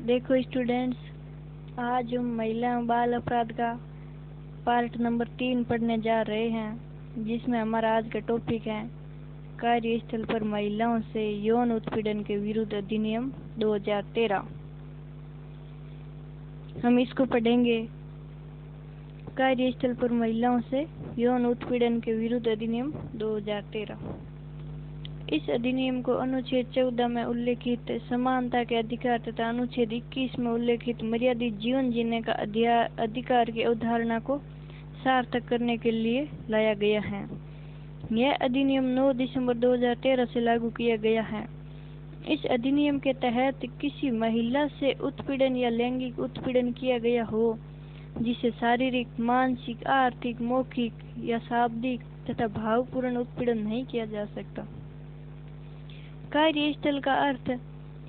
देखो स्टूडेंट्स, आज हम महिला एवं बाल अपराध का पार्ट नंबर 3 पढ़ने जा रहे हैं, जिसमें हमारा आज का टॉपिक है कार्यस्थल पर महिलाओं से यौन उत्पीड़न के विरुद्ध अधिनियम 2013। हम इसको पढ़ेंगे। कार्यस्थल पर महिलाओं से यौन उत्पीड़न के विरुद्ध अधिनियम 2013। इस अधिनियम को अनुच्छेद 14 में उल्लेखित समानता के अधिकार तथा अनुच्छेद 21 में उल्लेखित मर्यादित जीवन जीने का अधिकार की अवधारणा को सार्थक करने के लिए लाया गया है। यह अधिनियम 9 दिसंबर 2013 से लागू किया गया है। इस अधिनियम के तहत किसी महिला से उत्पीड़न या लैंगिक उत्पीड़न किया गया हो, जिसे शारीरिक, मानसिक, आर्थिक, मौखिक या शाब्दिक तथा भावपूर्ण उत्पीड़न नहीं किया जा सकता। कार्यस्थल का अर्थ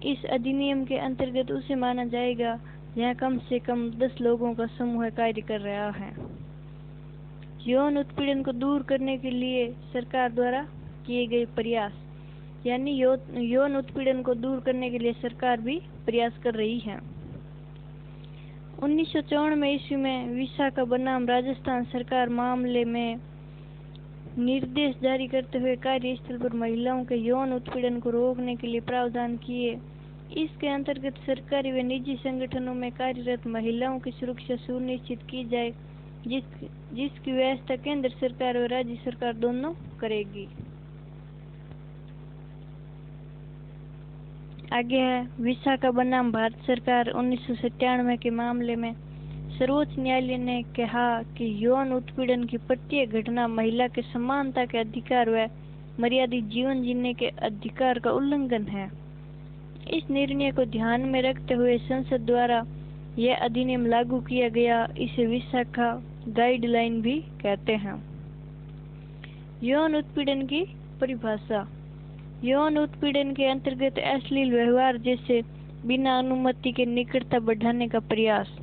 इस अधिनियम के अंतर्गत उसे माना जाएगा जहाँ कम से कम 10 लोगों का समूह कार्य कर रहा है। यौन उत्पीड़न को दूर करने के लिए सरकार द्वारा किए गए प्रयास, यानी यौन उत्पीड़न को दूर करने के लिए सरकार भी प्रयास कर रही है। 1994 ईस्वी में विशाखा बनाम राजस्थान सरकार मामले में निर्देश जारी करते हुए कार्यस्थल पर महिलाओं के यौन उत्पीड़न को रोकने के लिए प्रावधान किए। इसके अंतर्गत सरकारी व निजी संगठनों में कार्यरत महिलाओं की सुरक्षा सुनिश्चित की जाए, जिसकी व्यवस्था केंद्र सरकार और राज्य सरकार दोनों करेगी। आगे है विशाखा बनाम भारत सरकार। 1997 के मामले में सर्वोच्च न्यायालय ने कहा कि यौन उत्पीड़न की प्रत्येक घटना महिला के समानता के अधिकार व मर्यादित जीवन जीने के अधिकार का उल्लंघन है। इस निर्णय को ध्यान में रखते हुए संसद द्वारा यह अधिनियम लागू किया गया। इसे विशाखा गाइडलाइन भी कहते हैं। यौन उत्पीड़न की परिभाषा। यौन उत्पीड़न के अंतर्गत अश्लील व्यवहार जैसे बिना अनुमति के निकटता बढ़ाने का प्रयास,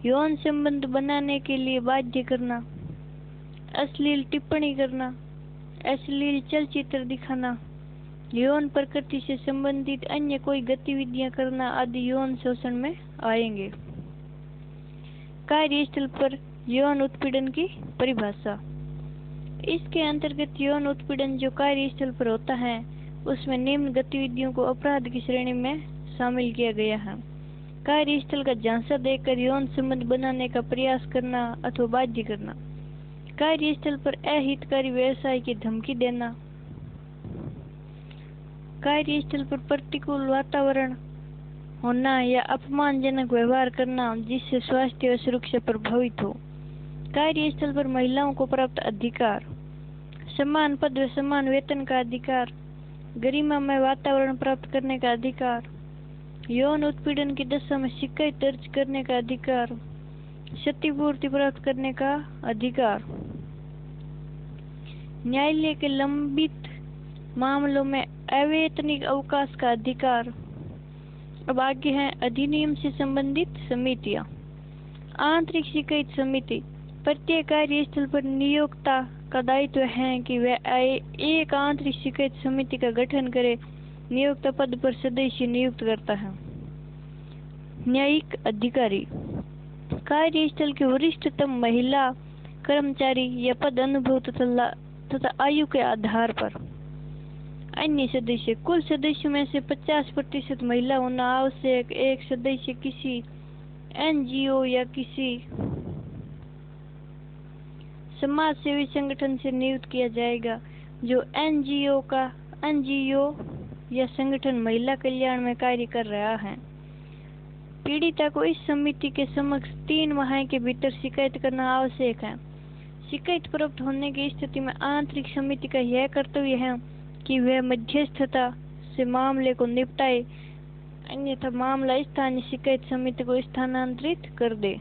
यौन संबंध बनाने के लिए बाध्य करना, अश्लील टिप्पणी करना, अश्लील चलचित्र दिखाना, यौन प्रकृति से संबंधित अन्य कोई गतिविधियां करना आदि यौन शोषण में आएंगे। कार्यस्थल पर यौन उत्पीड़न की परिभाषा। इसके अंतर्गत यौन उत्पीड़न जो कार्यस्थल पर होता है, उसमें निम्न गतिविधियों को अपराध की श्रेणी में शामिल किया गया है। कार्यस्थल का झांसा देकर यौन संबंध बनाने का प्रयास करना अथवा बाध्य करना, कार्यस्थल पर अहितकारी व्यवसाय की धमकी देना, कार्यस्थल पर प्रतिकूल वातावरण होना या अपमानजनक व्यवहार करना जिससे स्वास्थ्य और सुरक्षा प्रभावित हो, कार्यस्थल पर महिलाओं को प्राप्त अधिकार, समान पद व समान वेतन का अधिकार, गरिमामय वातावरण प्राप्त करने का अधिकार, यौन उत्पीड़न की दशा में शिकायत दर्ज करने का अधिकार, क्षतिपूर्ति प्राप्त करने का अधिकार, न्यायालय के लंबित मामलों में अवैतनिक अवकाश का अधिकार। अब आगे है अधिनियम से संबंधित समितियां। आंतरिक शिकायत समिति। प्रत्येक कार्यस्थल पर नियोक्ता का दायित्व है कि वह एक आंतरिक शिकायत समिति का गठन करे। नियोक्ता पद पर सदस्य नियुक्त करता है। न्यायिक अधिकारी। कार्यस्थल के वरिष्ठतम महिला कर्मचारी या पद अनुभव तथा आयु के आधार पर। अन्य सदस्य। कुल सदस्यों में से 50% महिला होना आवश्यक। एक सदस्य किसी एनजीओ या किसी समाज सेवी संगठन से नियुक्त किया जाएगा। जो एनजीओ या संगठन महिला कल्याण में कार्य कर रहा है। पीड़िता को इस समिति के समक्ष 3 माह के भीतर शिकायत करना आवश्यक है। शिकायत प्राप्त होने की स्थिति में आंतरिक समिति का यह कर्तव्य है कि वह मध्यस्थता से मामले को निपटाए, अन्यथा मामला स्थानीय शिकायत समिति को स्थानांतरित कर दे।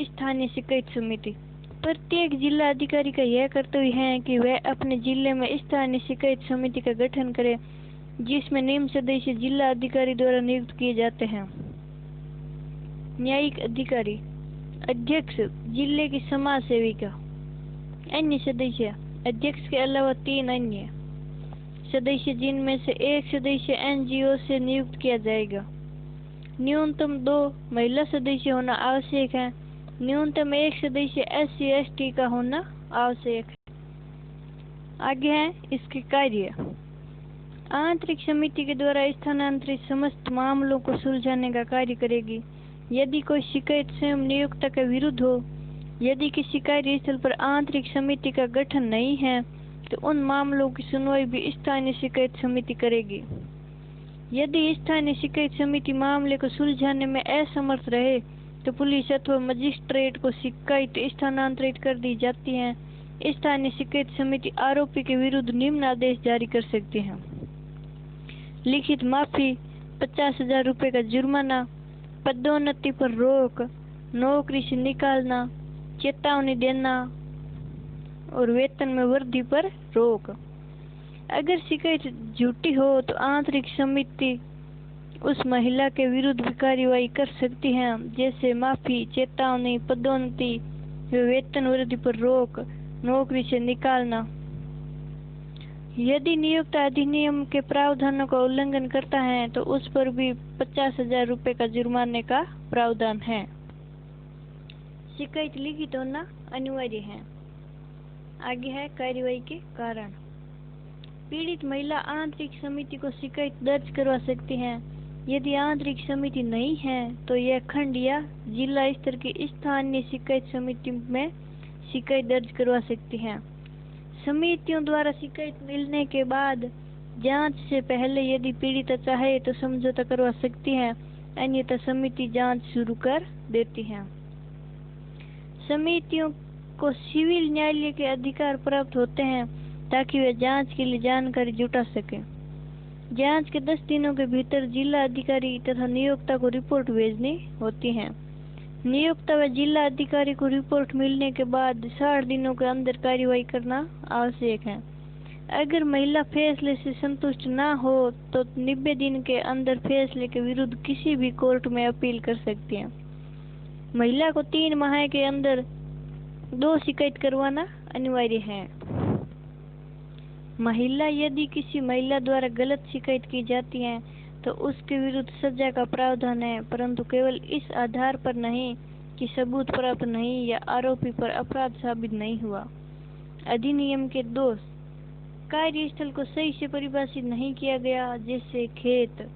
स्थानीय शिकायत समिति। प्रत्येक जिला अधिकारी का यह कर्तव्य है कि वह अपने जिले में स्थानीय शिकायत समिति का गठन करे, जिसमें निम्न सदस्य जिला अधिकारी द्वारा नियुक्त किए जाते हैं। न्यायिक अधिकारी। अध्यक्ष जिले की समाज सेविका। अन्य सदस्य अध्यक्ष के अलावा 3 अन्य सदस्य, जिनमें से एक सदस्य एनजीओ से नियुक्त किया जाएगा। न्यूनतम 2 महिला सदस्य होना आवश्यक है। न्यूनतम 1 सदस्य SC/ST का होना आवश्यक है। आगे है इसके कार्य। आंतरिक समिति के द्वारा स्थानांतरित समस्त मामलों को सुलझाने का कार्य करेगी। यदि कोई शिकायत स्वयं नियोक्ता के विरुद्ध हो, यदि किसी कार्यस्थल पर आंतरिक समिति का गठन नहीं है, तो उन मामलों की सुनवाई भी स्थानीय शिकायत समिति करेगी। यदि स्थानीय शिकायत समिति मामले को सुलझाने में असमर्थ रहे, तो पुलिस अथवा मजिस्ट्रेट को शिकायत स्थानांतरित कर दी जाती है। स्थानीय शिकायत समिति आरोपी के विरुद्ध निम्न आदेश जारी कर सकती है: लिखित माफी, 50,000 रुपये का जुर्माना, पदोन्नति पर रोक, नौकरी से निकालना, चेतावनी देना और वेतन में वृद्धि पर रोक। अगर शिकायत झूठी हो तो आंतरिक समिति उस महिला के विरुद्ध भी कार्रवाई कर सकती है, जैसे माफी, चेतावनी, पदोन्नति, वेतन वृद्धि पर रोक, नौकरी से निकालना। यदि नियोक्ता अधिनियम के प्रावधानों का उल्लंघन करता है तो उस पर भी 50,000 रुपये का जुर्माने का प्रावधान है। शिकायत लिखित होना अनिवार्य है। आगे है कार्रवाई के कारण। पीड़ित महिला आंतरिक समिति को शिकायत दर्ज करवा सकती है। यदि आंतरिक समिति नहीं है तो यह खंड या जिला स्तर की स्थानीय शिकायत समिति में शिकायत दर्ज करवा सकती है। समितियों द्वारा शिकायत मिलने के बाद जांच से पहले यदि पीड़िता चाहे तो समझौता करवा सकती है, अन्यथा समिति जांच शुरू कर देती है। समितियों को सिविल न्यायालय के अधिकार प्राप्त होते हैं ताकि वे जांच के लिए जानकारी जुटा सकें। जांच के 10 दिनों के भीतर जिला अधिकारी तथा नियोक्ता को रिपोर्ट भेजनी होती है। नियोक्ता व जिला अधिकारी को रिपोर्ट मिलने के बाद 60 दिनों के अंदर कार्रवाई करना आवश्यक है। अगर महिला फैसले से संतुष्ट न हो तो 90 दिन के अंदर फैसले के विरुद्ध किसी भी कोर्ट में अपील कर सकती है। महिला को 3 माह के अंदर 2 शिकायत करवाना अनिवार्य है। महिला यदि किसी महिला द्वारा गलत शिकायत की जाती है तो उसके विरुद्ध सजा का प्रावधान है, परंतु केवल इस आधार पर नहीं कि सबूत प्राप्त नहीं या आरोपी पर अपराध साबित नहीं हुआ। अधिनियम के दोष: कार्यस्थल को सही से परिभाषित नहीं किया गया, जैसे खेत।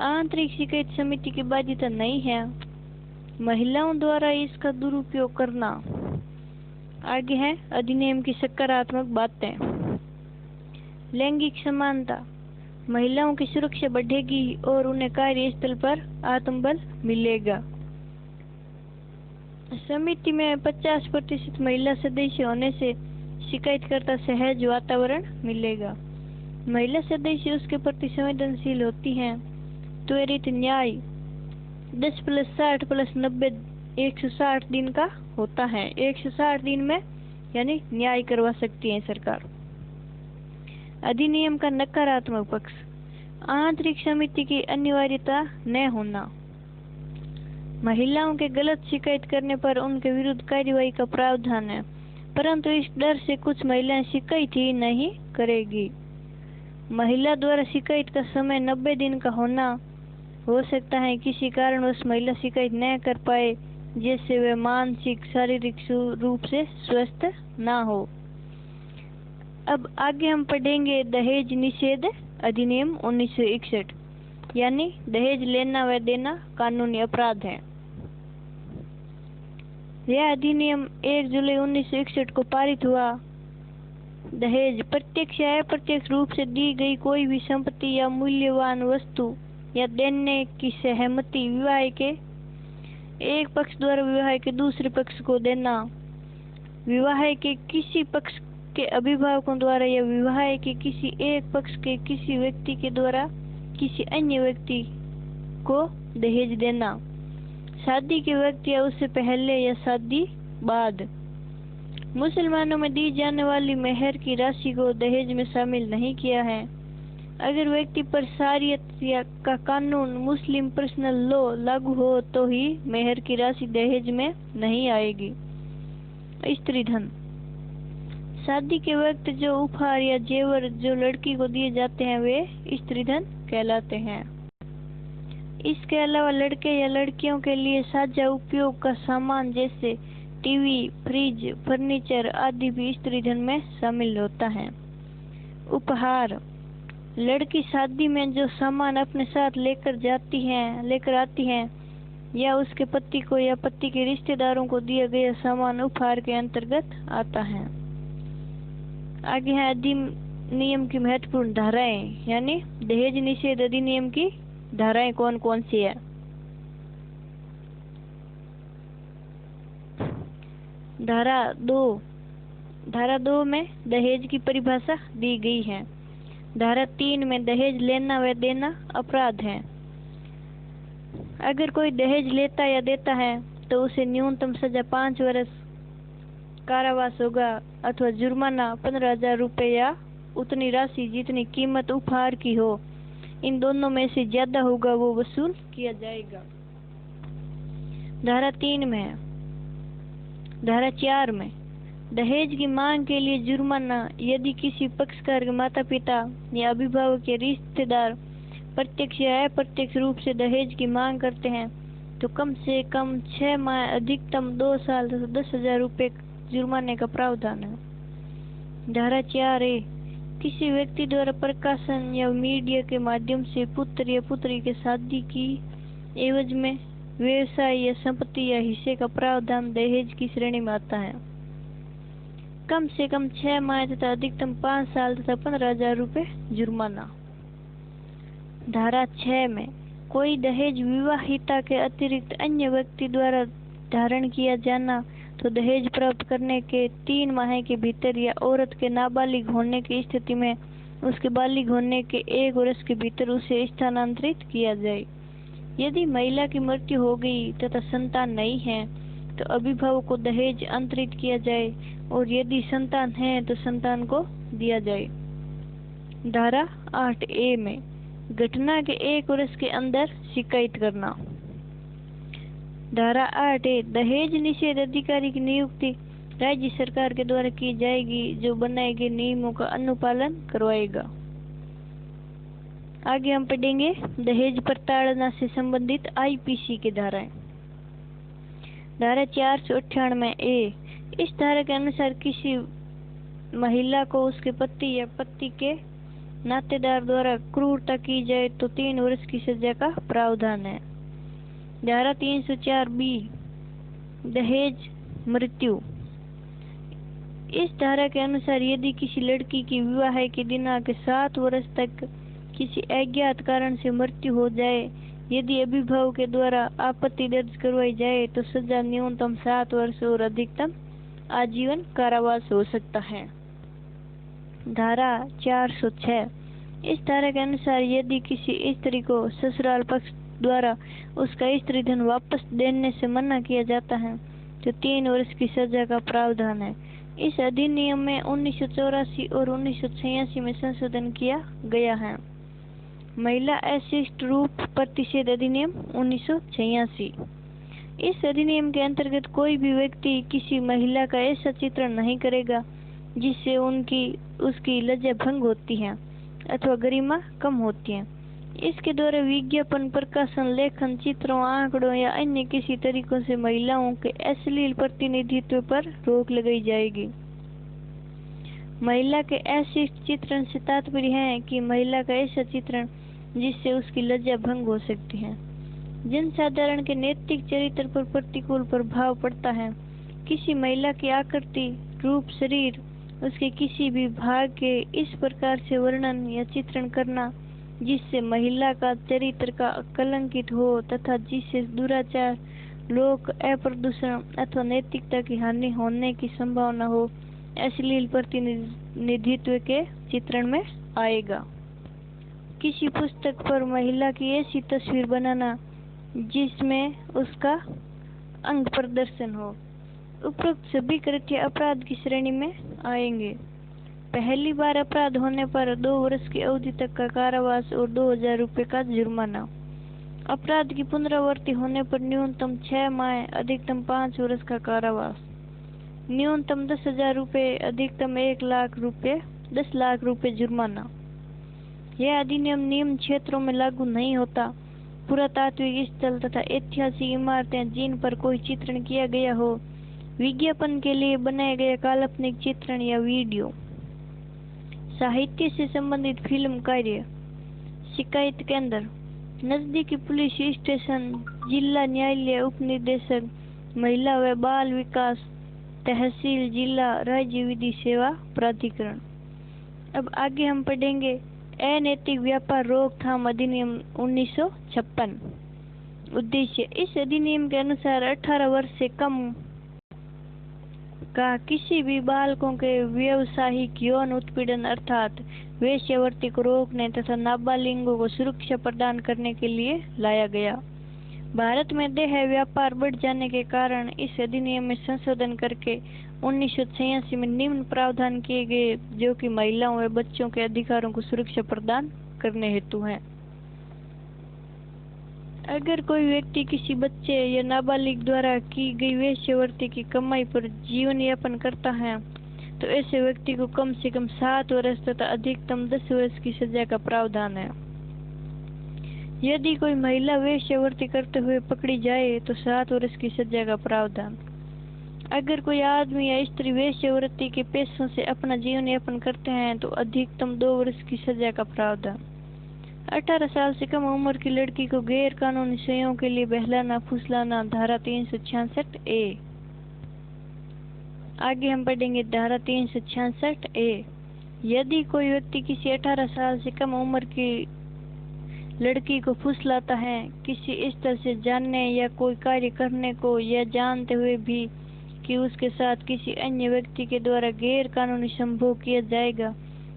आंतरिक शिकायत समिति की बाध्यता नहीं है। महिलाओं द्वारा इसका दुरुपयोग करना। आगे है अधिनियम की सकारात्मक बातें। लैंगिक समानता: महिलाओं की सुरक्षा बढ़ेगी और उन्हें कार्यस्थल पर आत्मबल मिलेगा। समिति में 50% महिला सदस्य होने से शिकायतकर्ता सहज वातावरण मिलेगा। महिला सदस्य उसके प्रति संवेदनशील होती हैं। त्वरित न्याय: 10+60+90 160 दिन का होता है। 160 दिन में यानी न्याय करवा सकती है सरकार। अधिनियम का नकारात्मक पक्ष: आंतरिक समिति की अनिवार्यता न होना। महिलाओं के गलत शिकायत करने पर उनके विरुद्ध कार्रवाई का प्रावधान है, परंतु इस डर से कुछ महिलाएं शिकायत ही नहीं करेगी। महिला द्वारा शिकायत का समय 90 दिन का होना। हो सकता है किसी कारणवश महिला शिकायत न कर पाए, जैसे वे मानसिक शारीरिक रूप से स्वस्थ ना हो। अब आगे हम पढ़ेंगे दहेज निषेध अधिनियम 1961, यानी दहेज लेना व देना कानूनी अपराध है। यह अधिनियम 1 जुलाई 1961 को पारित हुआ। दहेज प्रत्यक्ष या अप्रत्यक्ष रूप से दी गई कोई भी संपत्ति या मूल्यवान वस्तु या देने की सहमति, विवाह के एक पक्ष द्वारा विवाह के दूसरे पक्ष को देना, विवाह के किसी पक्ष के अभिभावकों द्वारा या विवाह के किसी एक पक्ष के किसी व्यक्ति के द्वारा किसी अन्य व्यक्ति को दहेज देना, शादी के वक्त या उससे पहले या शादी बाद। मुसलमानों में दी जाने वाली मेहर की राशि को दहेज में शामिल नहीं किया है। अगर व्यक्ति पर शरीयत या का कानून मुस्लिम पर्सनल लॉ लागू हो तो ही मेहर की राशि दहेज में नहीं आएगी। स्त्री धन: शादी के वक्त जो उपहार या जेवर जो लड़की को दिए जाते हैं वे स्त्री धन कहलाते हैं। इसके अलावा लड़के या लड़कियों के लिए साझा उपयोग का सामान जैसे टीवी, फ्रिज, फर्नीचर आदि भी स्त्री धन में शामिल होता है। उपहार: लड़की शादी में जो सामान अपने साथ लेकर आती है या उसके पति को या पति के रिश्तेदारों को दिया गया सामान उपहार के अंतर्गत आता है। आगे है अधिनियम की महत्वपूर्ण धाराएं, यानी दहेज निषेध अधिनियम की धाराएं कौन कौन सी है। धारा 2 में दहेज की परिभाषा दी गई है। धारा 3 में दहेज लेना व देना अपराध है। अगर कोई दहेज लेता या देता है तो उसे न्यूनतम सजा 5 वर्ष कारावास होगा अथवा जुर्माना 15,000 रुपये या उतनी राशि जितनी कीमत उपहार की हो, इन दोनों में से ज्यादा होगा वो वसूल किया जाएगा। धारा 4 में दहेज की मांग के लिए जुर्माना यदि किसी पक्षकार के माता पिता या अभिभावक या रिश्तेदार प्रत्यक्ष या अप्रत्यक्ष रूप से दहेज की मांग करते हैं तो कम से कम 6 माह अधिकतम 2 साल तथा 10,000 रुपये जुर्माने का प्रावधान है। धारा 4A किसी व्यक्ति द्वारा प्रकाशन या मीडिया के माध्यम से पुत्र या पुत्री के शादी की एवज में व्यवसाय या संपत्ति या हिस्से का प्रावधान दहेज की श्रेणी में आता है। कम से कम 6 माह तथा अधिकतम 5 साल तथा 15,000 रुपये जुर्माना। धारा 6 में कोई दहेज विवाहिता के अतिरिक्त अन्य व्यक्ति द्वारा धारण किया जाना तो दहेज प्राप्त करने के 3 माह के भीतर या औरत के नाबालिग होने की स्थिति में उसके बालिग होने के 1 वर्ष के भीतर उसे स्थानांतरित किया जाए। यदि महिला की मृत्यु हो गई तथा संतान नहीं है तो अभिभावक को दहेज अंतरित किया जाए और यदि संतान है तो संतान को दिया जाए। धारा 8A में घटना के 1 वर्ष के अंदर शिकायत करना। धारा 8A दहेज निषेध अधिकारी की नियुक्ति राज्य सरकार के द्वारा की जाएगी जो बनाए गए नियमों का अनुपालन करवाएगा। आगे हम पढ़ेंगे दहेज प्रताड़ना से संबंधित IPC की धाराएं। धारा 498A इस धारा के अनुसार किसी महिला को उसके पति या पति के नातेदार द्वारा क्रूरता की जाए तो 3 वर्ष की सजा का प्रावधान है। धारा 304B दहेज मृत्यु। इस धारा के अनुसार यदि किसी लड़की की विवाह के दिनांक के 7 वर्ष तक किसी अज्ञात कारण से मृत्यु हो जाए, यदि अभिभावक के द्वारा आपत्ति दर्ज करवाई जाए तो सजा न्यूनतम 7 वर्ष और अधिकतम आजीवन कारावास हो सकता है। धारा 406 इस धारा के अनुसार यदि किसी स्त्री को ससुराल पक्ष द्वारा उसका स्त्री धन वापस देने से मना किया जाता है तो 3 वर्ष की सजा का प्रावधान है। इस अधिनियम में 1984 और 1986 में संशोधन किया गया है। महिला अशिष्ट रूप प्रतिषेध अधिनियम 1986। इस अधिनियम के अंतर्गत कोई भी व्यक्ति किसी महिला का ऐसा चित्रण नहीं करेगा जिससे उसकी लज्जा भंग होती है अथवा गरिमा कम होती है। इसके द्वारा विज्ञापन, प्रकाशन, लेखन, चित्रों, आंकड़ों या अन्य किसी तरीकों से महिलाओं के अश्लील प्रतिनिधित्व पर रोक लगाई जाएगी। महिला के अशिष्ट चित्रण से तात्पर्य है कि महिला का ऐसा चित्रण जिससे उसकी लज्जा भंग हो सकती है, जनसाधारण के नैतिक चरित्र पर प्रतिकूल प्रभाव पड़ता है, किसी महिला की आकृति, रूप, शरीर, उसके किसी भी भाग के इस प्रकार से वर्णन या चित्रण करना जिससे महिला का चरित्र का कलंकित हो तथा जिससे दुराचार, लोक अप्रदूषण अथवा नैतिकता की हानि होने की संभावना हो, अश्लील प्रतिनिधित्व के चित्रण में आएगा। किसी पुस्तक पर महिला की ऐसी तस्वीर बनाना जिसमें उसका अंग प्रदर्शन हो, उपरोक्त सभी कृत्य अपराध की श्रेणी में आएंगे। पहली बार अपराध होने पर 2 वर्ष की अवधि तक का कारावास और 2,000 रुपये का जुर्माना। अपराध की पुनरावृत्ति होने पर न्यूनतम 6 माह अधिकतम 5 वर्ष का कारावास, न्यूनतम 10,000 रुपये अधिकतम 10 लाख रुपये जुर्माना। यह अधिनियम निम्न क्षेत्रों में लागू नहीं होता: पुरातात्विक स्थल तथा ऐतिहासिक इमारतें जिन पर कोई चित्रण किया गया हो, विज्ञापन के लिए बनाए गए काल्पनिक चित्रण या वीडियो, साहित्य से संबंधित फिल्म कार्य, शिकायत केंद्र, नजदीकी पुलिस स्टेशन, जिला न्यायालय, उपनिदेशक, महिला व बाल विकास, तहसील, जिला राज्य विधि सेवा प्राधिकरण। अब आगे हम पढ़ेंगे अनैतिक व्यापार रोकथाम अधिनियम 1956। उद्देश्य, इस अधिनियम के अनुसार 18 वर्ष से कम का किसी भी बालकों के व्यावसायिक यौन उत्पीड़न अर्थात वेश्यावृत्ति को रोकने तथा नाबालिगों को सुरक्षा प्रदान करने के लिए लाया गया। भारत में देह व्यापार बढ़ जाने के कारण इस अधिनियम में संशोधन करके 1986 में निम्न प्रावधान किए गए, जो कि महिलाओं व बच्चों के अधिकारों को सुरक्षा प्रदान करने हेतु हैं। अगर कोई व्यक्ति किसी बच्चे या नाबालिग द्वारा की गई वेश्यावृत्ति की कमाई पर जीवन यापन करता है, तो ऐसे व्यक्ति को कम से कम 7 वर्ष तथा अधिकतम 10 वर्ष की सजा का प्रावधान है। यदि कोई महिला वेश्यावृत्ति करते हुए पकड़ी जाए तो 7 वर्ष की सजा का प्रावधान। अगर कोई आदमी या स्त्री वेश्यावृत्ति के पैसों से अपना जीवन यापन करते हैं तो अधिकतम 2 वर्ष की सजा का प्रावधान। 18 साल से कम उम्र की लड़की को गैर कानूनी संयोग के लिए बहलाना फुसलाना, धारा 366 ए। आगे हम पढ़ेंगे धारा 366 ए। यदि कोई व्यक्ति किसी 18 साल से कम उम्र की लड़की को फुसलाता है, किसी स्तर से जानने या कोई कार्य करने को या जानते हुए भी कि उसके साथ किसी अन्य व्यक्ति के द्वारा गैर कानूनी संभोग किया जाएगा,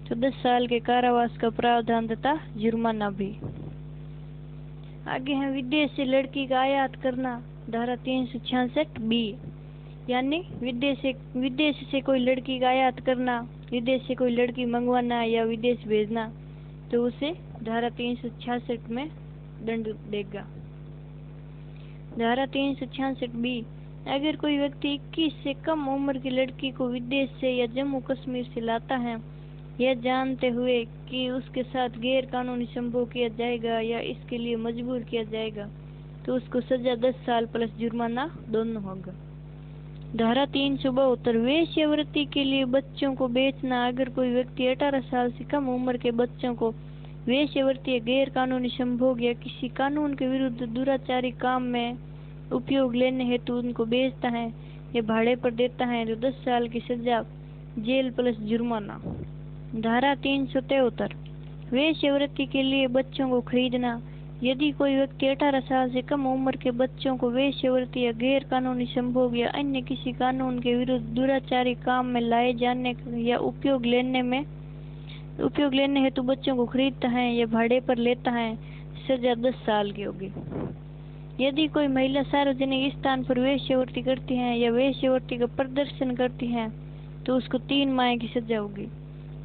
तो 10 साल के कारावास का प्रावधान तथा जुर्माना भी। आगे है विदेश से लड़की का आयात करना, धारा 366 बी। यानी विदेश से कोई लड़की का आयात करना, विदेश से कोई लड़की मंगवाना या विदेश भेजना, तो उसे धारा 366 में दंड देगा। धारा 366 बी। अगर कोई व्यक्ति 21 से कम उम्र की लड़की को विदेश से या जम्मू कश्मीर से लाता है, यह जानते हुए कि उसके साथ गैर कानूनी संभोग किया जाएगा या इसके लिए मजबूर किया जाएगा, तो उसको सजा 10 साल प्लस जुर्माना दोनों होगा। धारा 372 वेश्यावृत्ति के लिए बच्चों को बेचना। अगर कोई व्यक्ति 18 साल से कम उम्र के बच्चों को वेश्यावृत्ति, गैर कानूनी संभोग या किसी कानून के विरुद्ध दुराचारी काम में उपयोग लेने हेतु उनको बेचता है या भाड़े पर देता है, तो 10 साल की सजा, जेल प्लस जुर्माना। धारा 373 वेश्यावृत्ति के लिए बच्चों को खरीदना। यदि कोई व्यक्ति 18 साल से कम उम्र के बच्चों को वेश्यावृत्ति या गैर कानूनी संभोग या अन्य किसी कानून के विरुद्ध दुराचारी काम में लाए जाने या उपयोग लेने हेतु बच्चों को खरीदता है या भाड़े पर लेता है, सजा 10 साल की होगी। यदि कोई महिला सार्वजनिक स्थान पर वेश्यावृत्ति करती है या वेश्यावृत्ति का प्रदर्शन करती है, तो उसको 3 माह की सजा होगी।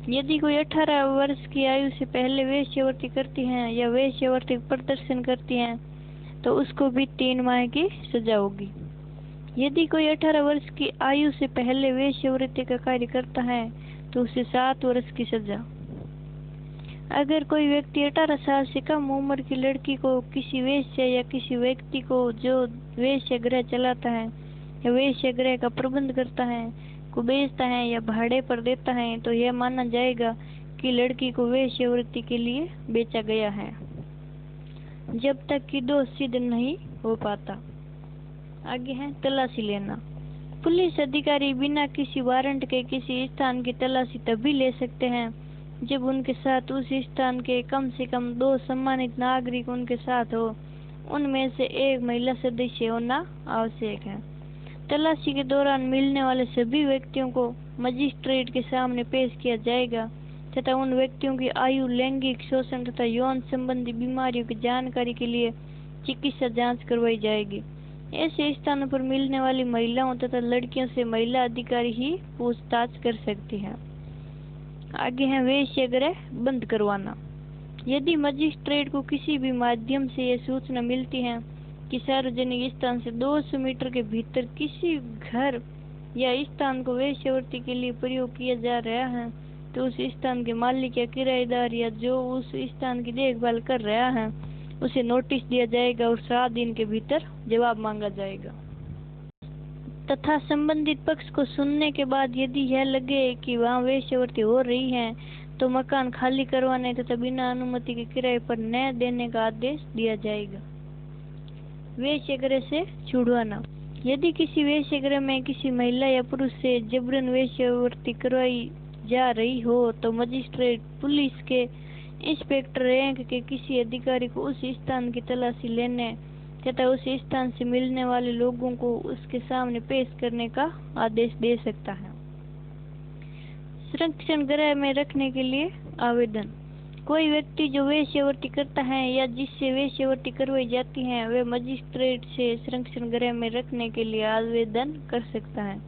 यदि कोई 18 वर्ष की आयु से पहले वेश्यावृत्ति करती है या वेश्यावृत्ति का प्रदर्शन करती है, तो उसको भी 3 माह की सजा होगी। यदि कोई 18 वर्ष की आयु से पहले वेश्यावृत्ति का कार्य करता है, तो उसे 7 वर्ष की सजा। अगर कोई व्यक्ति 18 साल से कम उम्र की लड़की को किसी वेश्या या किसी व्यक्ति को जो वेश्यागृह चलाता है या वेश्यागृह का प्रबंध करता है को बेचता है या भाड़े पर देता है, तो यह माना जाएगा कि लड़की को वेश्यावृत्ति के लिए बेचा गया है, जब तक कि दोष सिद्ध नहीं हो पाता। आगे है तलाशी लेना। पुलिस अधिकारी बिना किसी वारंट के किसी स्थान की तलाशी तभी ले सकते हैं जब उनके साथ उस स्थान के कम से कम 2 सम्मानित नागरिक उनके साथ हो। उनमें से एक महिला सदस्य होना आवश्यक है। तलाशी के दौरान मिलने वाले सभी व्यक्तियों को मजिस्ट्रेट के सामने पेश किया जाएगा तथा उन व्यक्तियों की आयु, लैंगिक शोषण तथा यौन संबंधी बीमारियों की जानकारी के लिए चिकित्सा जांच करवाई जाएगी। ऐसे स्थानों पर मिलने वाली महिलाओं तथा लड़कियों से महिला अधिकारी ही पूछताछ कर सकती है। आगे है वेश्यागृह बंद करवाना। यदि मजिस्ट्रेट को किसी भी माध्यम से यह सूचना मिलती है कि सार्वजनिक स्थान से 200 मीटर के भीतर किसी घर या स्थान को वेश्यावृत्ति के लिए प्रयोग किया जा रहा है, तो उस स्थान के मालिक या किराएदार या जो उस स्थान की देखभाल कर रहा है उसे नोटिस दिया जाएगा और 7 दिन के भीतर जवाब मांगा जाएगा तथा संबंधित पक्ष को सुनने के बाद यदि यह लगे कि वहां वेश्यावृत्ति हो रही है तो मकान खाली करवाने तथा बिना अनुमति के किराए पर न देने का आदेश दिया जाएगा। वेश्यागृह से छुड़वाना। यदि किसी वेश्यागृह में किसी महिला या पुरुष से जबरन वेश्यावृत्ति करवाई जा रही हो तो मजिस्ट्रेट, पुलिस के इंस्पेक्टर रैंक के किसी अधिकारी को उस स्थान की तलाशी लेने तथा उस स्थान से मिलने वाले लोगों को उसके सामने पेश करने का आदेश दे सकता है। संरक्षण गृह में रखने के लिए आवेदन। कोई व्यक्ति जो वेश्यावृत्ति करता है या जिससे वेश्यावृत्ति करवाई जाती है वह मजिस्ट्रेट से संरक्षण गृह में रखने के लिए आवेदन कर सकता है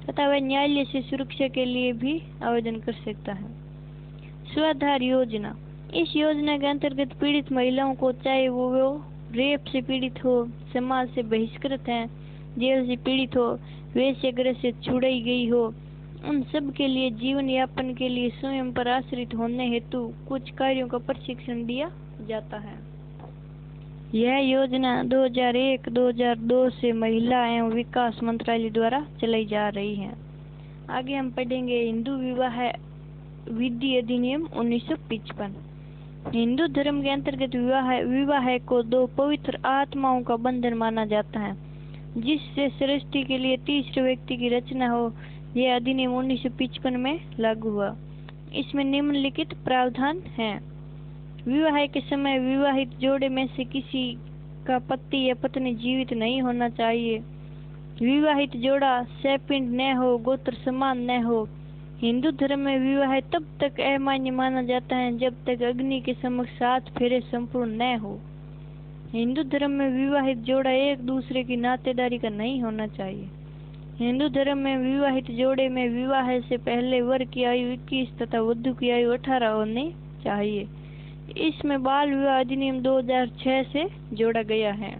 तथा वह न्यायालय से सुरक्षा के लिए भी आवेदन कर सकता है। स्वाधार योजना। इस योजना के अंतर्गत पीड़ित महिलाओं को, चाहे वो रेप से पीड़ित हो, समाज से बहिष्कृत है, जेल से पीड़ित हो, वेश्यागृह से छुड़ाई गई हो, उन सब के लिए जीवन यापन के लिए स्वयं पर आश्रित होने हेतु कुछ कार्यों का प्रशिक्षण दिया जाता है। यह योजना 2001-2002 से महिला एवं विकास मंत्रालय द्वारा चलाई जा रही है। आगे हम पढ़ेंगे हिंदू विवाह विधि अधिनियम 1955। हिंदू धर्म के अंतर्गत विवाह को 2 पवित्र आत्माओं का बंधन माना जाता है जिससे सृष्टि के लिए तीसरे व्यक्ति की रचना हो। यह अधिनियम 1955 में लागू हुआ। इसमें निम्नलिखित प्रावधान हैं। विवाह के समय विवाहित जोड़े में से किसी का पति या पत्नी जीवित नहीं होना चाहिए। विवाहित जोड़ा सैपिंड न हो, गोत्र समान न हो। हिंदू धर्म में विवाह तब तक अमान्य माना जाता है जब तक अग्नि के समक्ष 7 फेरे संपूर्ण न हो। हिंदू धर्म में विवाहित जोड़ा एक दूसरे की नातेदारी का नहीं होना चाहिए। हिंदू धर्म में विवाहित जोड़े में विवाह से पहले वर की आयु 21 तथा वधू की आयु 18 होनी चाहिए। इसमें बाल विवाह अधिनियम 2006 से जोड़ा गया है।